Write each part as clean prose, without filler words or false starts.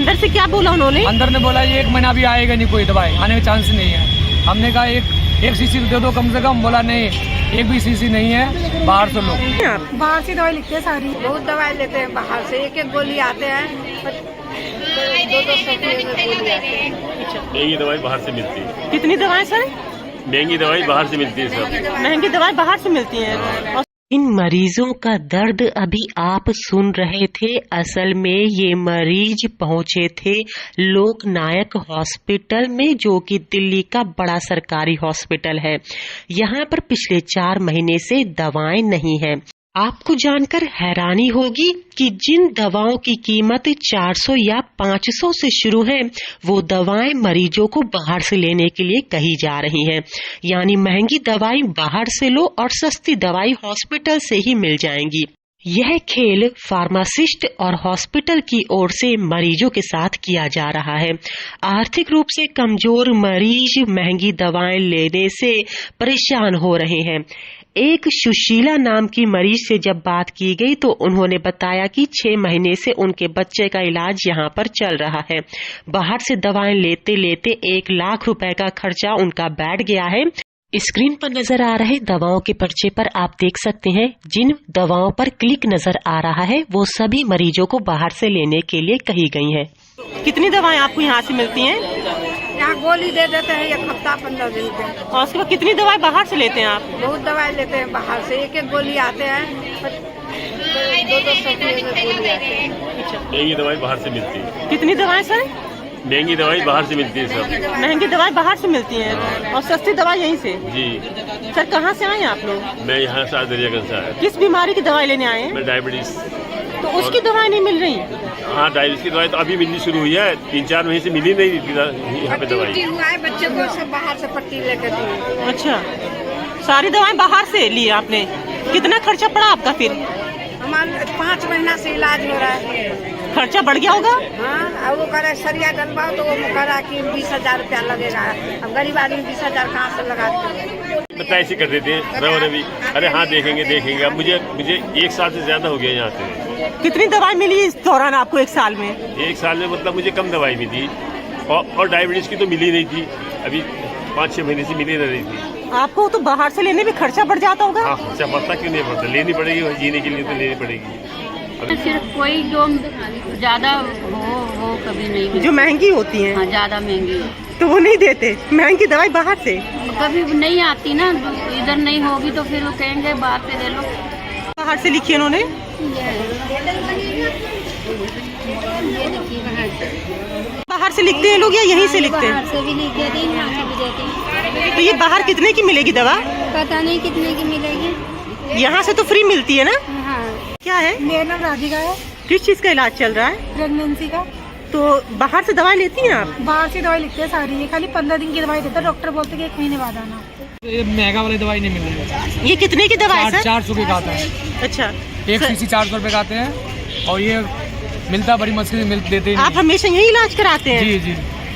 अंदर से क्या बोला उन्होंने? अंदर ने बोला ये 1 महीना भी आएगा नहीं, कोई दवाई आने का चांस नहीं है। हमने कहा एक शीशी दे दो कम से कम, बोला नहीं एक भी शीशी नहीं है, बाहर से लो। बाहर से दवाई लिखते हैं सारी, बहुत दवाई लेते हैं बाहर से, एक गोली आते हैं, 2-2 सौ की गोली आते हैं। महंगी दवाई बाहर से मिलती है। कितनी दवाएं सर? महंगी दवाई बाहर से मिलती है सब। महंगी दवाई बाहर से मिलती है। इन मरीजों का दर्द अभी आप सुन रहे थे। असल में ये मरीज पहुंचे थे लोकनायक हॉस्पिटल में, जो कि दिल्ली का बड़ा सरकारी हॉस्पिटल है। यहाँ पर पिछले 4 महीने से दवाएं नहीं है। आपको जानकर हैरानी होगी कि जिन दवाओं की कीमत 400 या 500 से शुरू है, वो दवाएं मरीजों को बाहर से लेने के लिए कही जा रही हैं। यानी महंगी दवाई बाहर से लो और सस्ती दवाई हॉस्पिटल से ही मिल जाएंगी। यह खेल फार्मासिस्ट और हॉस्पिटल की ओर से मरीजों के साथ किया जा रहा है। आर्थिक रूप से कमजोर मरीज महंगी दवाएं लेने से परेशान हो रहे हैं। एक सुशीला नाम की मरीज से जब बात की गई तो उन्होंने बताया कि 6 महीने से उनके बच्चे का इलाज यहाँ पर चल रहा है। बाहर से दवाएं लेते लेते 1 लाख रुपए का खर्चा उनका बैठ गया है। स्क्रीन पर नजर आ रहे दवाओं के पर्चे पर आप देख सकते हैं, जिन दवाओं पर क्लिक नजर आ रहा है वो सभी मरीजों को बाहर से लेने के लिए कही गई हैं। कितनी दवाएं आपको यहाँ से मिलती हैं? यहाँ गोली दे देते हैं 1 हफ्ता 15 दिन के। और उसके बाद कितनी दवाई बाहर से लेते हैं आप? बहुत दवाई लेते हैं बाहर से, एक गोली आते हैं, 2-2 सौ की गोली आते हैं। महंगी दवाई बाहर से मिलती है। कितनी दवाएं सर? महंगी दवाई बाहर से मिलती है सब। महंगी दवाई बाहर से मिलती है और सस्ती दवाई यहीं से। जी सर कहाँ से आए हैं आप लोग? मैं यहाँ से दरियागंज से आया। किस बीमारी की दवाई लेने आए हैं? मैं डायबिटीज। तो उसकी दवाई नहीं मिल रही? हाँ, डायबिटीज की दवाई तो अभी मिलनी शुरू हुई है, 3-4 महीने से मिली नहीं यहाँ पे दवाई। हुआ है बच्चे को, सब बाहर से पट्टी लेकर दी। अच्छा, सारी दवाएं बाहर से ली आपने। कितना खर्चा पड़ा आपका फिर? हमारा 5 महीना से इलाज हो रहा है। खर्चा बढ़ गया होगा? हाँ, अब वो कह रहा सरिया डलवाओ तो वो कह रहा कि 20,000 रुपया लगेगा। अब गरीब आदमी 20,000 कहाँ से लगाते हैं? बता ऐसे कर देते हैं रवो भी, अरे हाँ देखेंगे। अब मुझे 1 साल से ज्यादा हो गया यहाँ से। कितनी दवाई मिली इस दौरान आपको 1 साल में? 1 साल में मतलब मुझे कम दवाई मिली और डायबिटीज की तो मिली नहीं थी, अभी 5-6 महीने से मिली नहीं थी। आपको तो बाहर से लेने में खर्चा बढ़ जाता होगा? हाँ, खर्चा बढ़ता क्यों नहीं बढ़ता, लेनी पड़ेगी, जीने के लिए तो लेनी पड़ेगी। सिर्फ कोई जो ज्यादा वो कभी नहीं मिलती। जो महंगी होती है? हाँ, ज्यादा महंगी तो वो नहीं देते महंगी दवाई बाहर से? कभी नहीं आती ना, इधर नहीं होगी तो फिर वो कहेंगे बाहर से ले लो। बाहर से लिखी उन्होंने? बाहर से लिखते हैं लोग या यहीं से लिखते हैं? बाहर से भी लिख देते हैं, यहाँ से भी देते हैं। तो ये बाहर कितने की मिलेगी दवा? पता नहीं कितने की मिलेगी। यहाँ से तो फ्री मिलती है ना? हाँ। क्या है? मेरा नाम राधिका है। किस चीज का इलाज चल रहा है? प्रेगनेंसी का। तो बाहर से दवाई लेती हैं आप? बाहर से दवाई लिखते हैं सारी, ये खाली 15 दिन की दवाई देता है। डॉक्टर बोलते हैं कि 1 महीने बाद आना। ये महंगा वाली दवाई नहीं मिल रही है। ये कितने की दवाई है? 400 के का आता है। अच्छा, एक शीशी 400 रुपए का आते हैं और ये मिलता बड़ी मुश्किल से देते ही आप नहीं। हमेशा यही इलाज कराते हैं? जी जी।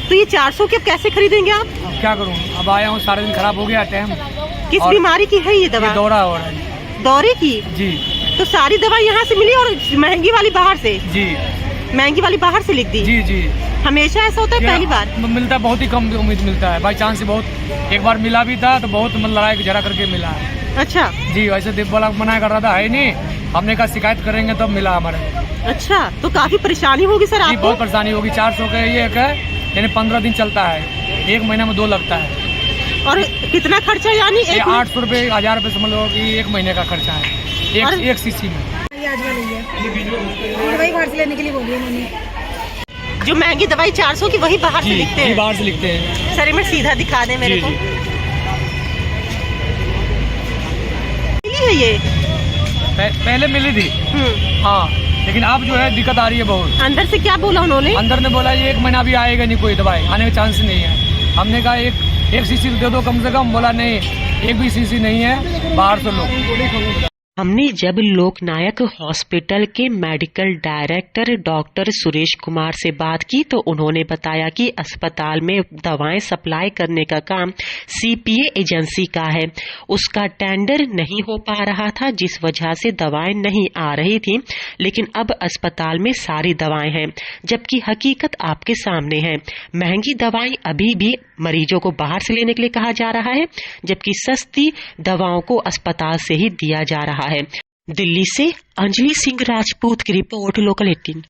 तो ये 400 के कैसे खरीदेंगे आप? अब क्या करूँ, अब आया हूँ, सारा दिन खराब हो गया टाइम। किस और बीमारी की है ये दवा? दौरा हो रहा है। दौरे की? जी तो सारी दवाई यहाँ से मिली और महंगी वाली बाहर से? जी। महंगी वाली बाहर से लिख दी? जी जी। हमेशा ऐसा होता है? पहली बार मिलता, बहुत ही कम उम्मीद मिलता है, बाई चांस से बहुत। एक बार मिला भी था तो बहुत लड़ाई झगड़ा करके मिला है। अच्छा जी, वैसे देव वाला मना कर रहा था, है नहीं, हमने कहा शिकायत करेंगे तब मिला हमारे। अच्छा, तो काफी परेशानी होगी सर जी, आपको? बहुत परेशानी होगी। 400 का ये एक है, यानी 15 दिन चलता है, 1 महीना में 2 लगता है। और कितना खर्चा? यानी ये 800 रुपए 1000 रुपए समझ लो कि 1 महीने का खर्चा है एक शीशी में। दवाई बाहर से लेने के लिए बोली उन्होंने। जो महंगी दवाई 400 की वही बाहर से लिखते हैं? बाहर से लिखते हैं। सर मैं सीधा दिखा दे मेरे को। मिली है ये? पहले मिली थी। हाँ, लेकिन अब जो है दिक्कत आ रही है बहुत। अंदर से क्या बोला उन्होंने? अंदर ने बोला ये 1 महीना भी आएगा नहीं, कोई दवाई आने का चांस नहीं है। हमने कहा एक शीशी दे दो कम से कम, बोला नहीं एक भी शीशी नहीं है, बाहर से लो। हमने जब लोकनायक हॉस्पिटल के medical director doctor Suresh Kumar से बात की तो उन्होंने बताया कि अस्पताल में दवाएं सप्लाई करने का काम सीपीए एजेंसी का है। उसका टेंडर नहीं हो पा रहा था, जिस वजह से दवाएं नहीं आ रही थी, लेकिन अब अस्पताल में सारी दवाएं हैं, जबकि हकीकत आपके सामने है। महंगी दवाएं अभी भी मरीजों को बाहर से लेने के लिए कहा जा रहा है, जबकि सस्ती दवाओं को अस्पताल से ही दिया जा रहा है। दिल्ली से अंजलि सिंह राजपूत की रिपोर्ट, लोकल 18।